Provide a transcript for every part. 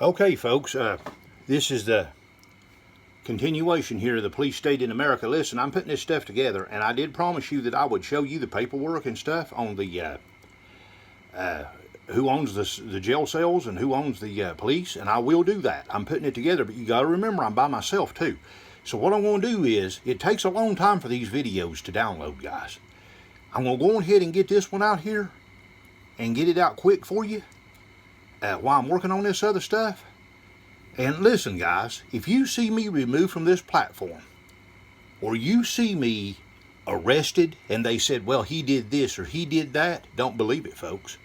Okay, folks, this is the continuation here of the police state in America. Listen, I'm putting this stuff together, and I did promise you that I would show you the paperwork and stuff on the who owns the jail cells and who owns the police, and I will do that. I'm putting it together, but you got to remember I'm by myself too. So what I'm going to do is, it takes a long time for these videos to download, guys. I'm going to go ahead and get this one out here and get it out quick for you while I'm working on this other stuff. And listen, guys, if you see me removed from this platform, or you see me arrested and they said, well, he did this or he did that, don't believe it, folks.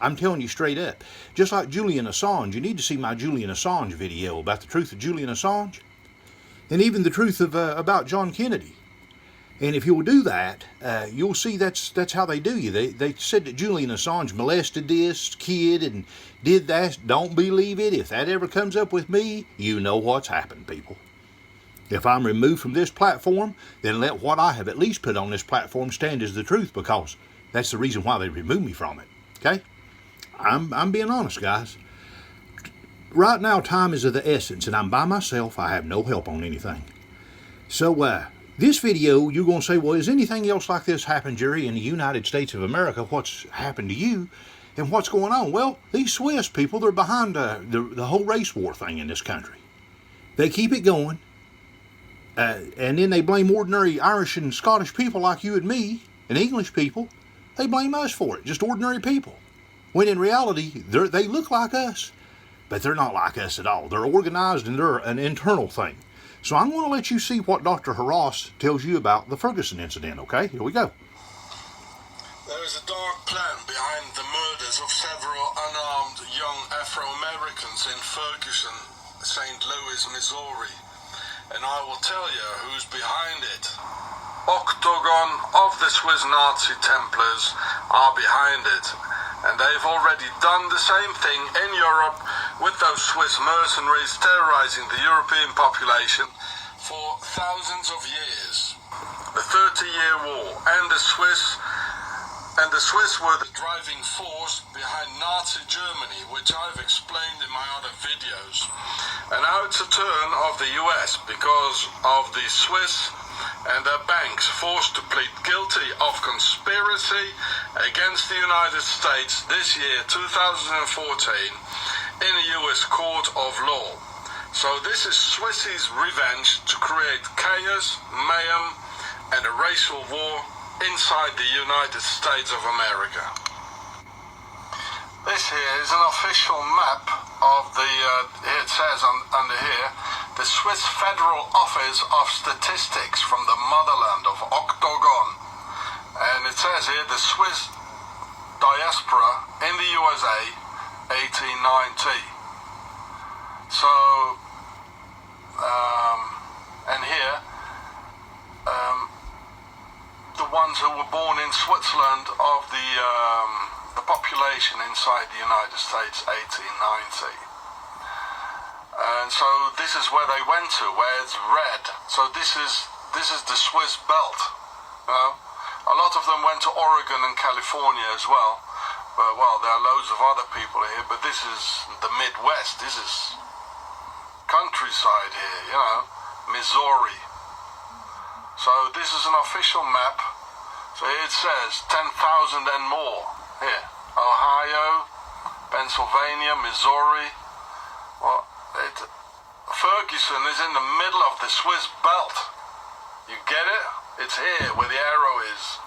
I'm telling you straight up. Just like Julian Assange, you need to see my Julian Assange video about the truth of Julian Assange, and even the truth of about John Kennedy. And if you'll do that, you'll see that's how they do you. They said that Julian Assange molested this kid and did that. Don't believe it. If that ever comes up with me, you know what's happened, people. If I'm removed from this platform, then let what I have at least put on this platform stand as the truth, because that's the reason why they removed me from it. Okay? I'm being honest, guys. Right now, time is of the essence, and I'm by myself. I have no help on anything. So, this video, you're going to say, well, has anything else like this happened, Jerry, in the United States of America? What's happened to you? And what's going on? Well, these Swiss people, they're behind the whole race war thing in this country. They keep it going, and then they blame ordinary Irish and Scottish people like you and me, and English people. They blame us for it, just ordinary people. When in reality, they look like us, but they're not like us at all. They're organized, and they're an internal thing. So I'm going to let you see what Dr. Harass tells you about the Ferguson incident, okay? Here we go. There is a dark plan behind the murders of several unarmed young Afro-Americans in Ferguson, St. Louis, Missouri. And I will tell you who's behind it. Octagon of the Swiss Nazi Templars are behind it. And they've already done the same thing in Europe with those Swiss mercenaries terrorizing the European population for thousands of years. The 30-Year War and the Swiss were the driving force behind Nazi Germany, which I've explained in my other videos. And now it's a turn of the US because of the Swiss and their banks forced to plead guilty of conspiracy against the United States this year, 2014, in a US court of law. So this is Swissie's revenge to create chaos, mayhem, and a racial war inside the United States of America. This here is an official map of the, here it says under here, the Swiss Federal Office of Statistics from the motherland of Octagon. And it says here, the Swiss diaspora in the USA, 1890. So, and here, the ones who were born in Switzerland of the population inside the United States, 1890. And so this is where they went to, where it's red. So this is the Swiss belt. You know? A lot of them went to Oregon and California as well. But, well, there are loads of other people here, but this is the Midwest. This is countryside here, you know, Missouri. So this is an official map. So here it says 10,000 and more. Here, Ohio, Pennsylvania, Missouri. Well, Ferguson is in the middle of the Swiss belt. You get it? It's here where the arrow is.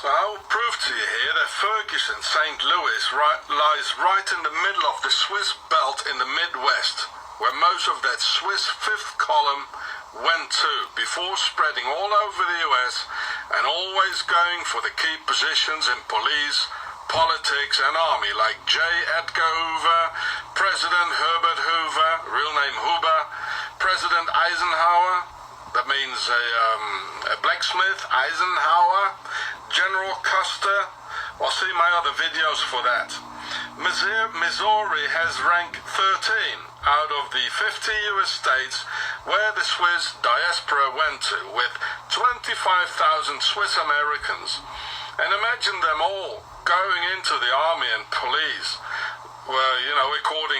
So I will prove to you here that Ferguson, St. Louis, lies right in the middle of the Swiss belt in the Midwest, where most of that Swiss fifth column went to, before spreading all over the US and always going for the key positions in police, politics and army, like J. Edgar Hoover, President Herbert Hoover, real name Hoover, President Eisenhower, that means a blacksmith, Eisenhower, General Custer. Well, see my other videos for that. Missouri has rank 13 out of the 50 US states where the Swiss diaspora went to, with 25,000 Swiss Americans. And imagine them all going into the army and police,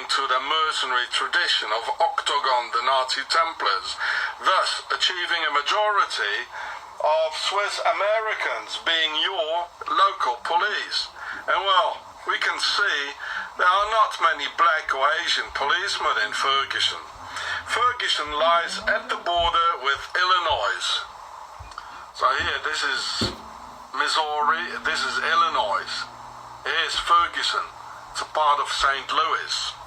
according to the mercenary tradition of Octagon, the Nazi Templars, thus achieving a majority of Swiss Americans being your local police. And well, we can see there are not many black or Asian policemen in Ferguson. Ferguson lies at the border with Illinois. So here, this is Missouri, this is Illinois. Here's Ferguson. It's a part of St. Louis.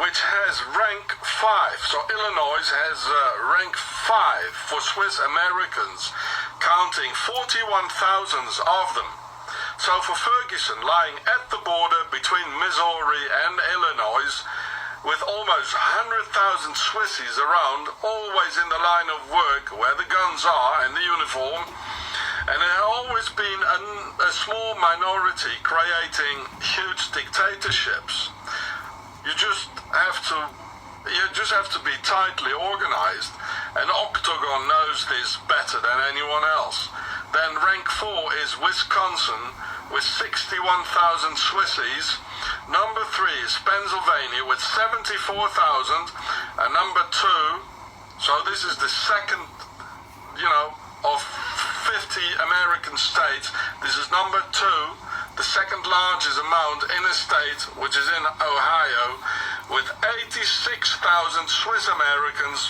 Which has rank 5. So Illinois has rank 5 for Swiss Americans, counting 41,000 of them. So for Ferguson, lying at the border between Missouri and Illinois, with almost 100,000 Swissies around, always in the line of work where the guns are and the uniform, and there has always been a small minority creating huge dictatorships. You just have to be tightly organized, and Octagon knows this better than anyone else. Then rank 4 is Wisconsin with 61,000 Swissies. Number 3 is Pennsylvania with 74,000, and number 2, so this is the second, of 50 American states, this is number 2, the second largest amount in a state, which is in Ohio, with 86,000 Swiss Americans,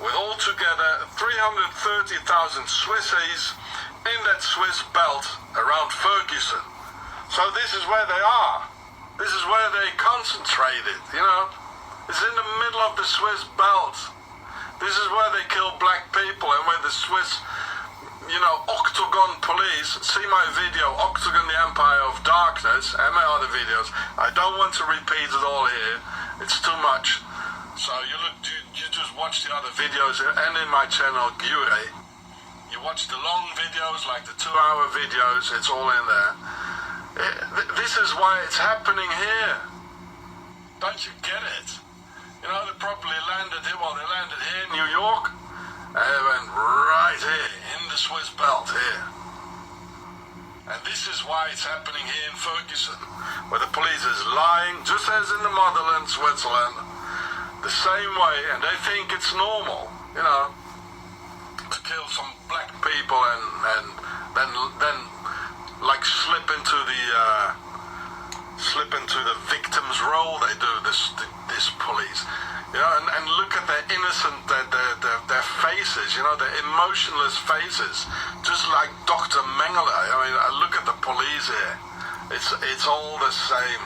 with altogether 330,000 Swissies in that Swiss belt around Ferguson. So this is where they are. This is where they concentrated, It's in the middle of the Swiss belt. This is where they kill black people and where the Swiss, Octagon police, see my video, Octagon, the Empire of Darkness, and my other videos. I don't want to repeat it all here. It's too much. So you just watch the other videos and in my channel, Gure. You watch the long videos, like the 2-hour videos, it's all in there. This is why it's happening here. Don't you get it? They probably landed here, they landed here in New York, and they went right here, in the Swiss belt here. And this is why it's happening here in Ferguson, where the police is lying, just as in the motherland, Switzerland, the same way, and they think it's normal, to kill some black people and then like slip into the victim's role. They do this police, and look at their innocent, their faces, their emotionless faces, just like Dr. Mengele. I look at the police here. It's all the same.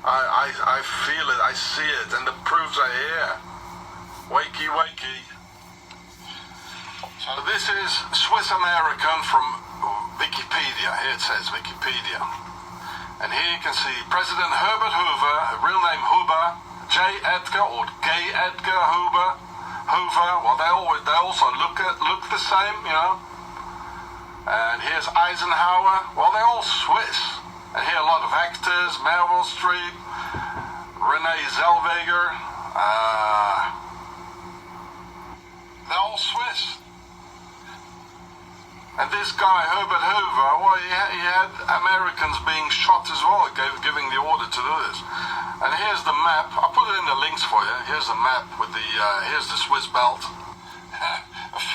I feel it, I see it, and the proofs are here. Wakey, wakey. So this is Swiss American from Wikipedia. Here it says Wikipedia. And here you can see President Herbert Hoover, real name Hoover, J. Edgar or Gay Edgar Hoover. Well, they also look the same, And here's Eisenhower. Well, they're all Swiss. And here a lot of actors: Meryl Streep, Renee Zellweger. They're all Swiss. And this guy, Herbert Hoover, well, he had Americans being shot as well, giving the order to do this. And here's the map. I'll put it in the links for you. Here's the map with here's the Swiss belt.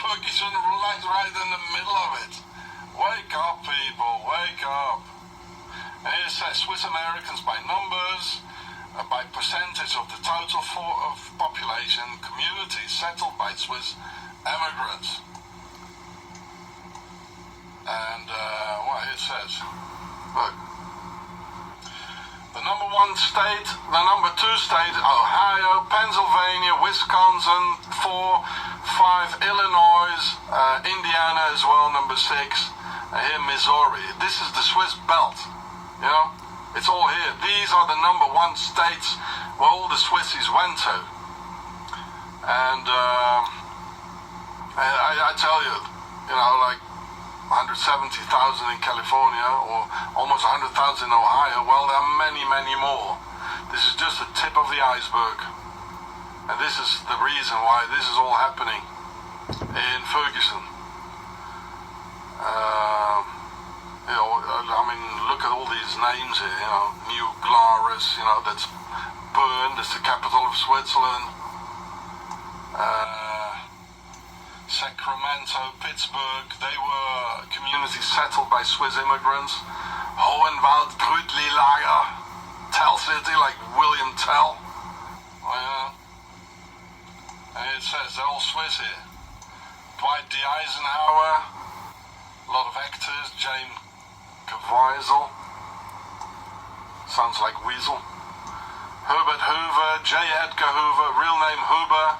Ferguson right in the middle of it. Wake up, people, wake up. And here it says Swiss Americans by numbers, by percentage of the total of population, communities settled by Swiss immigrants. And what it says, look, the number 1 state, the number 2 state, Ohio, Pennsylvania, Wisconsin, 4, 5, Illinois, Indiana as well, number 6, and here Missouri. This is the Swiss belt, it's all here. These are the number 1 states where all the Swissies went to. And I tell you, like 170,000 in California, or almost 100,000 in Ohio. Well, there are many, many more. This is just the tip of the iceberg. And this is the reason why this is all happening in Ferguson. names here, you know, New Glarus, you know, that's Bern, that's the capital of Switzerland. Sacramento, Pittsburgh, they were communities settled by Swiss immigrants. Hohenwald, Grütli-Lager, Tell City, like William Tell. And it says they're all Swiss here. Dwight D. Eisenhower, a lot of actors, Jane Caviezel, sounds like Weasel. Herbert Hoover, J. Edgar Hoover, real name Hoover.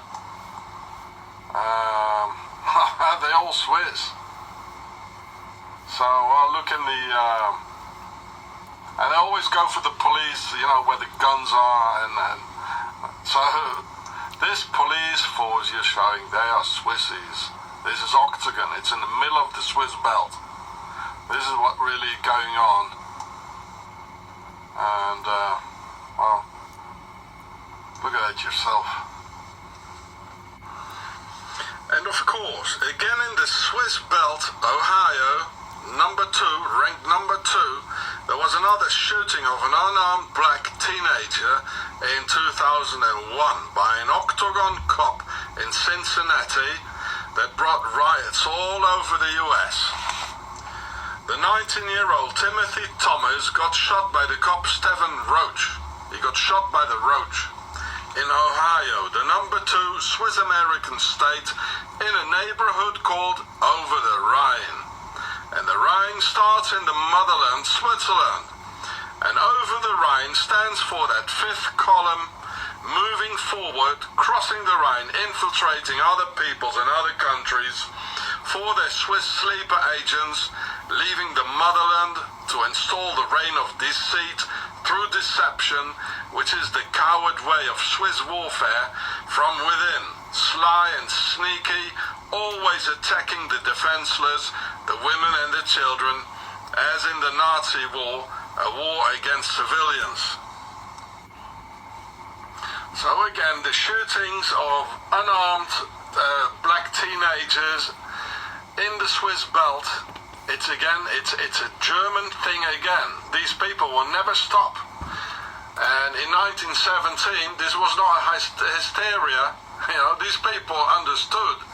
They're all Swiss. So look in the, and they always go for the police, you know, where the guns are, and so this police force you're showing, they are Swissies. This is Octagon, it's in the middle of the Swiss belt. This is what really going on. And, well, look at that yourself. And of course, again in the Swiss belt, Ohio, ranked number 2, there was another shooting of an unarmed black teenager in 2001 by an Octagon cop in Cincinnati that brought riots all over the US. The 19-year-old Timothy Thomas got shot by the cop Stephen Roach. He got shot by the Roach in Ohio, the number 2 Swiss-American state, in a neighborhood called Over the Rhine. And the Rhine starts in the motherland, Switzerland. And Over the Rhine stands for that 5th column, moving forward, crossing the Rhine, infiltrating other peoples and other countries for their Swiss sleeper agents, leaving the motherland to install the reign of deceit through deception, which is the coward way of Swiss warfare from within, sly and sneaky, always attacking the defenseless, the women and the children, as in the Nazi war, a war against civilians. So again, the shootings of unarmed black teenagers in the Swiss belt, it's a German thing again. These people will never stop. And in 1917, this was not a hysteria. You know, these people understood.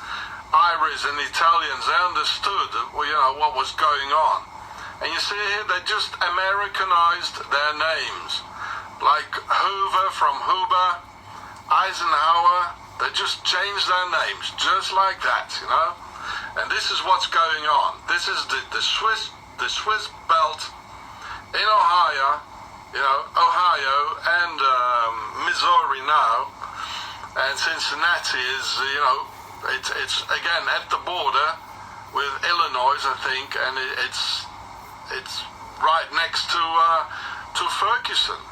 Irish and Italians, they understood, you know, what was going on. And you see here, they just Americanized their names. Like Hoover from Huber, Eisenhower, they just changed their names, just like that, you know. And this is what's going on. This is the Swiss belt in Ohio, you know, Ohio and Missouri now, and Cincinnati is, you know, it's again at the border with Illinois, I think, and it's right next to Ferguson.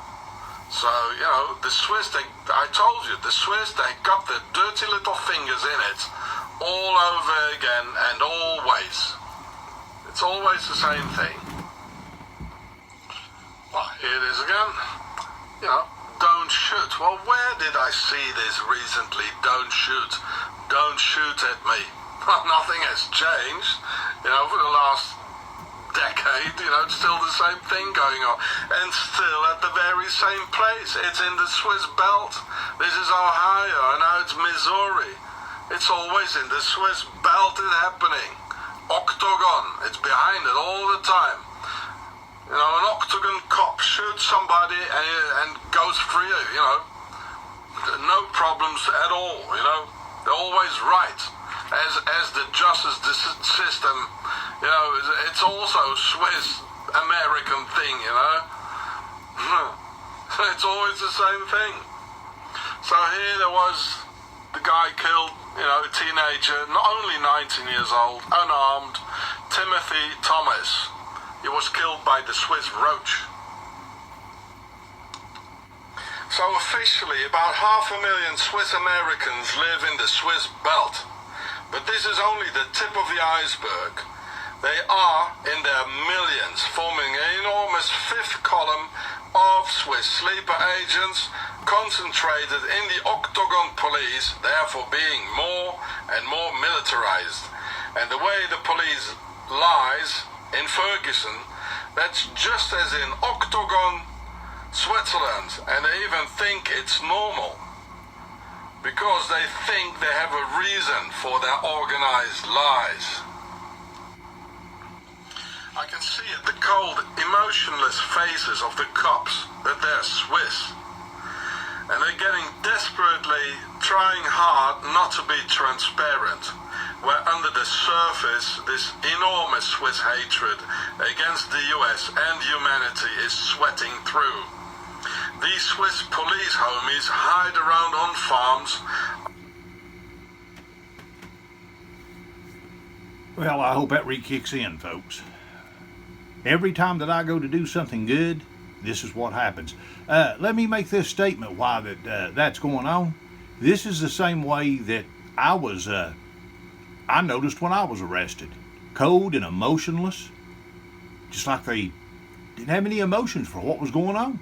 So, you know, the Swiss, I told you, the Swiss, they got their dirty little fingers in it all over again and always. It's always the same thing. Well, here it is again. You know, don't shoot. Well, where did I see this recently? Don't shoot. Don't shoot at me. Well, nothing has changed, you know, for the last decade, you know, it's still the same thing going on. And still at the very same place. It's in the Swiss belt. This is Ohio, and now it's Missouri. It's always in the Swiss belt it's happening. Octagon, it's behind it all the time. You know, an Octagon cop shoots somebody and goes free, you know. No problems at all, you know. They're always right. As the justice system, you know, it's also a Swiss American thing, you know. It's always the same thing. So here there was the guy killed, you know, a teenager, not only 19 years old, unarmed, Timothy Thomas. He was killed by the Swiss Roach. So officially, about 500,000 Swiss Americans live in the Swiss belt. But this is only the tip of the iceberg. They are in their millions, forming an enormous 5th column of Swiss sleeper agents concentrated in the Octagon police, therefore being more and more militarized. And the way the police lies in Ferguson, That's just as in Octagon, Switzerland, and they even think it's normal because they think they have a reason for their organized lies. I can see at the cold, emotionless faces of the cops that they're Swiss. And they're getting desperately trying hard not to be transparent, where under the surface this enormous Swiss hatred against the US and humanity is sweating through. These Swiss police homies hide around on farms. Well, I hope that re-kicks in, folks. Every time that I go to do something good, this is what happens. Let me make this statement why that's going on. This is the same way that I noticed when I was arrested. Cold and emotionless. Just like they didn't have any emotions for what was going on.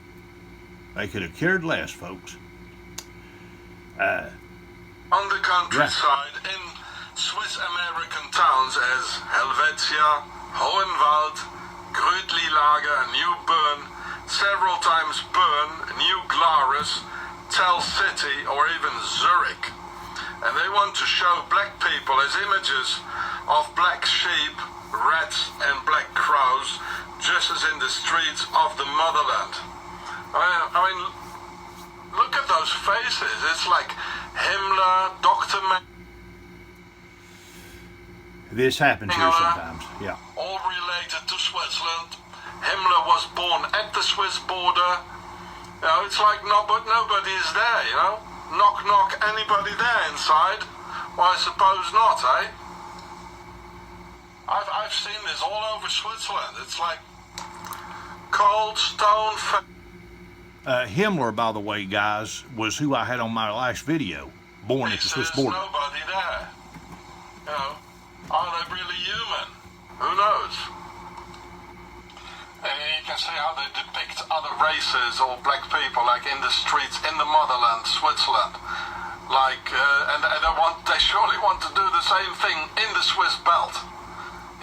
They could have cared less, folks. On the countryside, in Swiss American towns as Helvetia, Hohenwald, Grödli-Lager, New Bern, several times Bern, New Glarus, Tell City, or even Zurich. And they want to show black people as images of black sheep, rats and black crows, just as in the streets of the motherland. I mean, look at those faces. It's like Himmler, Dr. This happens here sometimes, yeah. All related to Switzerland. Himmler was born at the Swiss border. You know, it's like nobody is there, you know. Knock, knock, anybody there inside? Well, I suppose not, eh? I've seen this all over Switzerland. It's like cold stone. Himmler, by the way, guys, was who I had on my last video. Born at the Swiss border. There's nobody there. You know, are they really human? Who knows? And you can see how they depict other races or black people, like in the streets in the motherland, Switzerland. Like, and they surely want to do the same thing in the Swiss belt,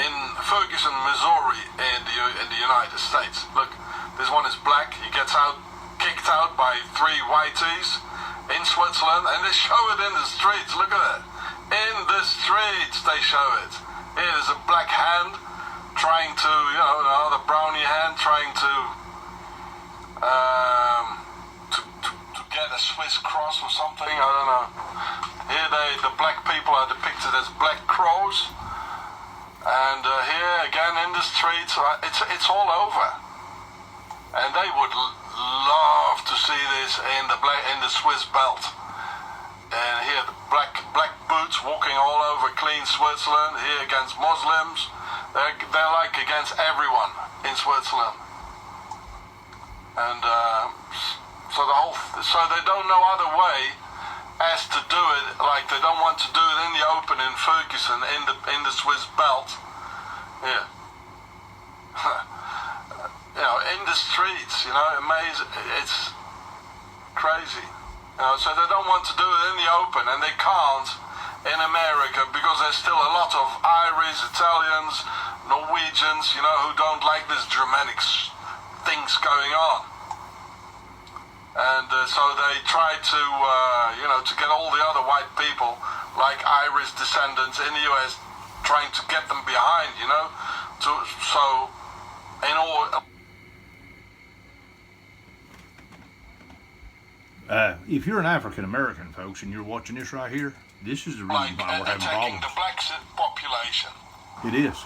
in Ferguson, Missouri, in the United States. Look, this one is black. He gets kicked out by 3 whiteys in Switzerland, and they show it in the streets. Look at it. In the streets, they show it. Here's a black hand trying to, the brownie hand trying to get a Swiss cross or something. I don't know. Here the black people are depicted as black crows, and here again in the streets, it's all over. And they would love to see this in the Swiss belt. And here the black boots walking all over clean Switzerland. Here against Muslims. They're like against everyone in Switzerland. And so they don't know other way as to do it. Like they don't want to do it in the open in Ferguson in the Swiss belt. Yeah. In the streets, amazing. It's crazy. So they don't want to do it in the open, and they can't in America because there's still a lot of Irish, Italians, Norwegians, who don't like this Germanic things going on. And so they try to, to get all the other white people, like Irish descendants in the US, trying to get them behind, if you're an African American, folks, and you're watching this right here, this is the reason why we're having problems. The black population. It is.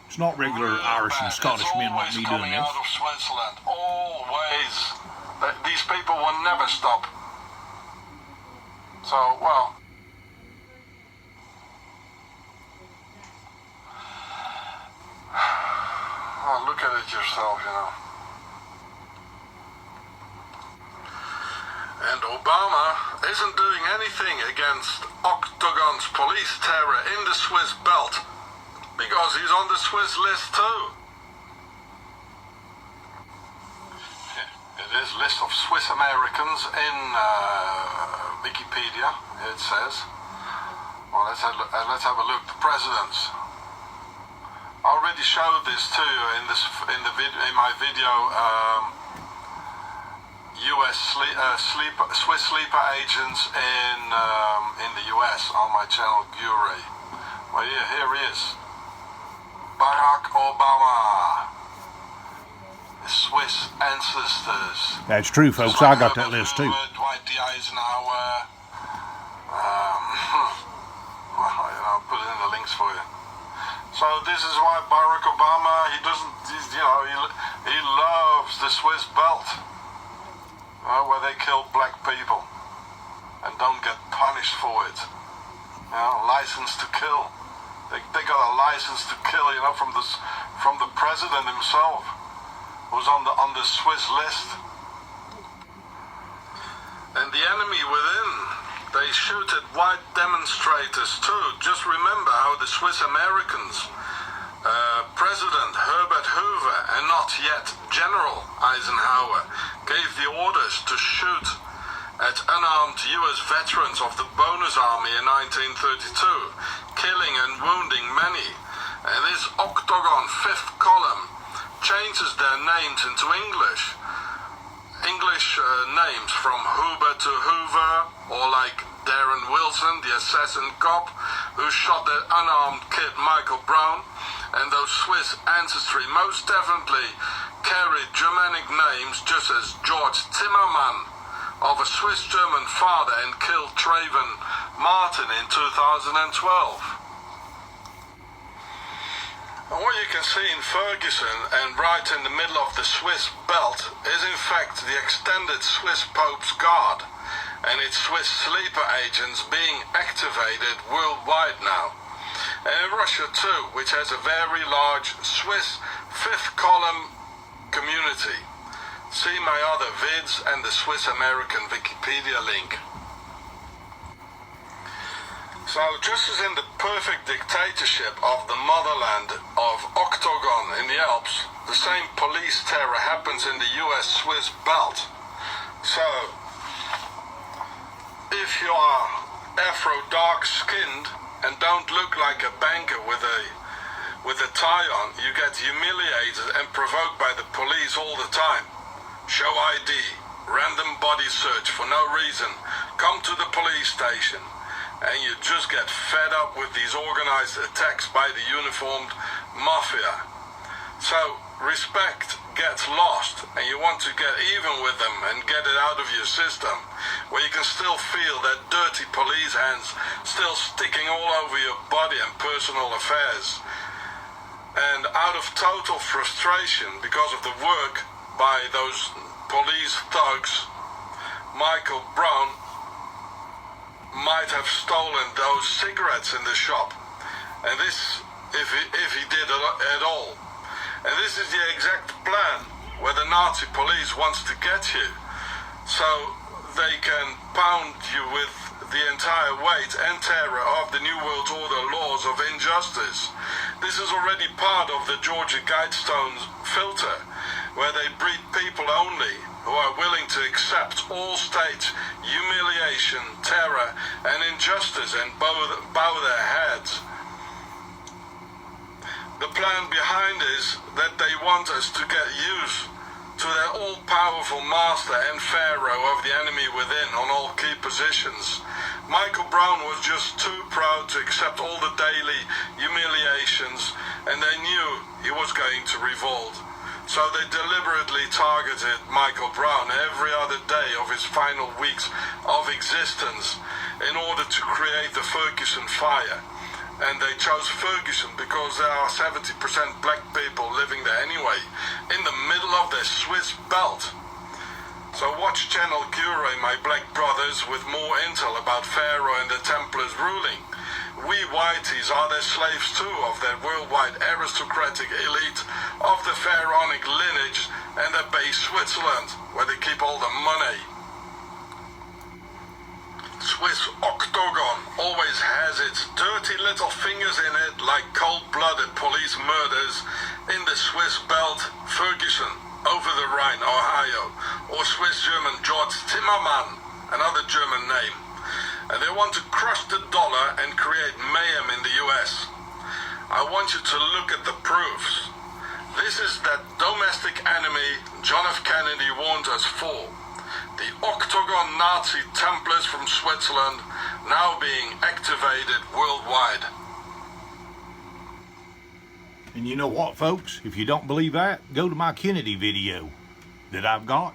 It's not regular Irish and Scottish men like me doing this. Out of Switzerland, always. These people will never stop. So, well. Oh, look at it yourself, And Obama isn't doing anything against Octagon's police terror in the Swiss belt because he's on the Swiss list too. It is list of Swiss Americans in Wikipedia, it says. Well, let's have a look. The presidents. I'll read already showed this to you in my video. Swiss sleeper agents in the US on my channel Gure. Well, here he is. Barack Obama. Swiss ancestors. That's true, folks. I got that list too. Dwight D. Eisenhower. I'll put it in the links for you. So this is why Barack Obama, he loves the Swiss belt, where they kill black people and don't get punished for it. License to kill. They got a license to kill, from the president himself, who's on the Swiss list. And the enemy within, they shoot at white demonstrators too. Just remember how the Swiss Americans, President Herbert Hoover and not yet General Eisenhower, gave the orders to shoot at unarmed US veterans of the Bonus Army in 1932, killing and wounding many. And this Octagon fifth column changes their names into English names, from Hoover to Hoover, or like Darren Wilson, the assassin cop who shot that unarmed kid Michael Brown. And those Swiss ancestry most definitely carried Germanic names, just as George Zimmermann, of a Swiss-German father, and killed Trayvon Martin in 2012. And what you can see in Ferguson and right in the middle of the Swiss belt is in fact the extended Swiss Pope's Guard and its Swiss sleeper agents being activated worldwide now. And in Russia too, which has a very large Swiss fifth column community. See my other vids and the Swiss American Wikipedia link. So just as in the perfect dictatorship of the motherland of Octagon in the Alps, the same police terror happens in the US-Swiss belt. So, if you are Afro-dark-skinned and don't look like a banker with a tie on, you get humiliated and provoked by the police all the time. Show ID, random body search for no reason, come to the police station, and you just get fed up with these organized attacks by the uniformed mafia. So respect gets lost, and you want to get even with them and get it out of your system, where you can still feel that dirty police hands still sticking all over your body and personal affairs. And out of total frustration because of the work by those police thugs, Michael Brown might have stolen those cigarettes in the shop, and this if he did at all. And this is the exact plan where the Nazi police wants to get you, so they can pound you with the entire weight and terror of the New World Order laws of injustice. This is already part of the Georgia Guidestones filter, where they breed people only who are willing to accept all states' humiliation, terror, and injustice and bow their heads. The plan behind is that they want us to get used to their all-powerful master and pharaoh of the enemy within on all key positions. Michael Brown was just too proud to accept all the daily humiliations, and they knew he was going to revolt. So they deliberately targeted Michael Brown every other day of his final weeks of existence in order to create the Ferguson fire. And they chose Ferguson because there are 70% black people living there anyway, in the middle of their Swiss belt. So watch channel Gure, my black brothers, with more intel about Pharaoh and the Templars ruling. We whiteys are their slaves too, of their worldwide aristocratic elite of the pharaonic lineage and their base Switzerland, where they keep all the money. Swiss Octagon always has its dirty little fingers in it, like cold-blooded police murders in the Swiss belt, Ferguson, over the Rhine, Ohio, or Swiss-German George Zimmermann, another German name. And they want to crush the dollar and create mayhem in the US. I want you to look at the proofs. This is that domestic enemy John F. Kennedy warned us for. The Octagon Nazi Templars from Switzerland now being activated worldwide. And you know what, folks? If you don't believe that, go to my Kennedy video that I've got,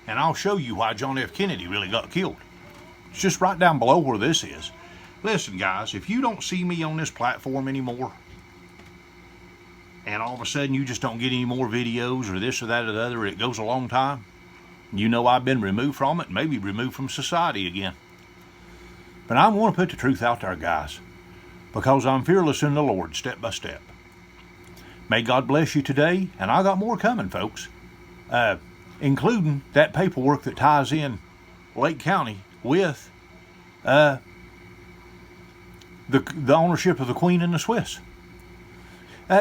and I'll show you why John F. Kennedy really got killed. It's just right down below where this is. Listen, guys, if you don't see me on this platform anymore, and all of a sudden you just don't get any more videos or this or that or the other, it goes a long time, you know I've been removed from it, maybe removed from society again. But I want to put the truth out there, guys, because I'm fearless in the Lord, step by step. May God bless you today, and I got more coming, folks, including that paperwork that ties in Lake County with the ownership of the Queen and the Swiss.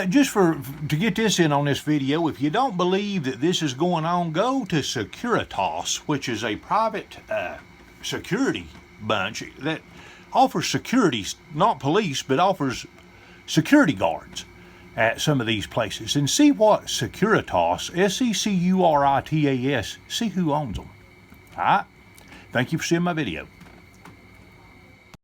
Just to get this in on this video, if you don't believe that this is going on, go to Securitas, which is a private security bunch that offers security, not police, but offers security guards at some of these places, and see what Securitas, Securitas, see who owns them. All right? Thank you for seeing my video.